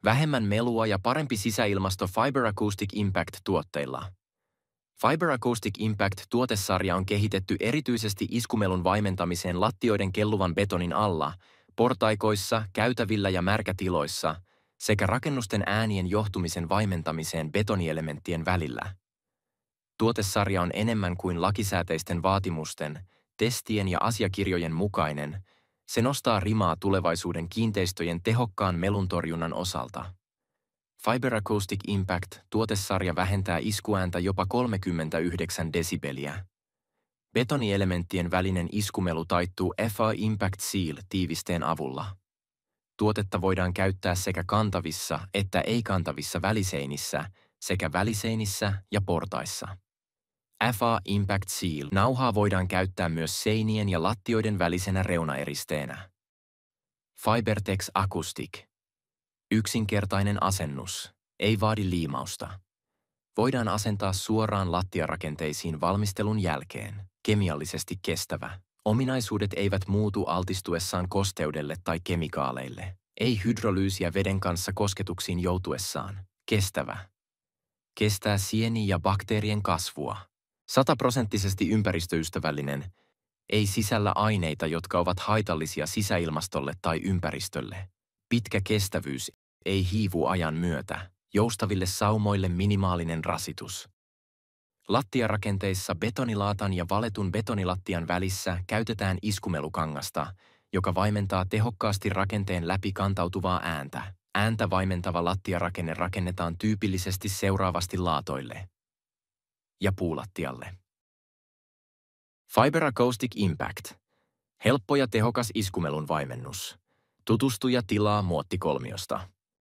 Vähemmän melua ja parempi sisäilmasto Fiber Acoustic Impact-tuotteilla. Fiber Acoustic Impact-tuotesarja on kehitetty erityisesti iskumelun vaimentamiseen lattioiden kelluvan betonin alla, portaikoissa, käytävillä ja märkätiloissa, sekä rakennusten äänien johtumisen vaimentamiseen betonielementtien välillä. Tuotesarja on enemmän kuin lakisääteisten vaatimusten, testien ja asiakirjojen mukainen. Se nostaa rimaa tulevaisuuden kiinteistöjen tehokkaan meluntorjunnan osalta. Fiber Acoustic Impact-tuotesarja vähentää iskuääntä jopa 39 desibeliä. Betonielementtien välinen iskumelu taittuu FA Impact Seal-tiivisteen avulla. Tuotetta voidaan käyttää sekä kantavissa että ei-kantavissa väliseinissä sekä väliseinissä ja portaissa. FA Impact Seal-nauhaa voidaan käyttää myös seinien ja lattioiden välisenä reunaeristeenä. FiberTex Acoustic. Yksinkertainen asennus. Ei vaadi liimausta. Voidaan asentaa suoraan lattiarakenteisiin valmistelun jälkeen. Kemiallisesti kestävä. Ominaisuudet eivät muutu altistuessaan kosteudelle tai kemikaaleille. Ei hydrolyysiä veden kanssa kosketuksiin joutuessaan. Kestävä. Kestää sieni- ja bakteerien kasvua. 100% ympäristöystävällinen. Ei sisällä aineita, jotka ovat haitallisia sisäilmastolle tai ympäristölle. Pitkä kestävyys. Ei hiivu ajan myötä. Joustaville saumoille minimaalinen rasitus. Lattiarakenteissa betonilaatan ja valetun betonilattian välissä käytetään iskumelukangasta, joka vaimentaa tehokkaasti rakenteen läpi kantautuvaa ääntä. Ääntä vaimentava lattiarakenne rakennetaan tyypillisesti seuraavasti laatoille ja puulattialle. Fiber Acoustic Impact. Helppo ja tehokas iskumelun vaimennus. Tutustu ja tilaa muottikolmiosta.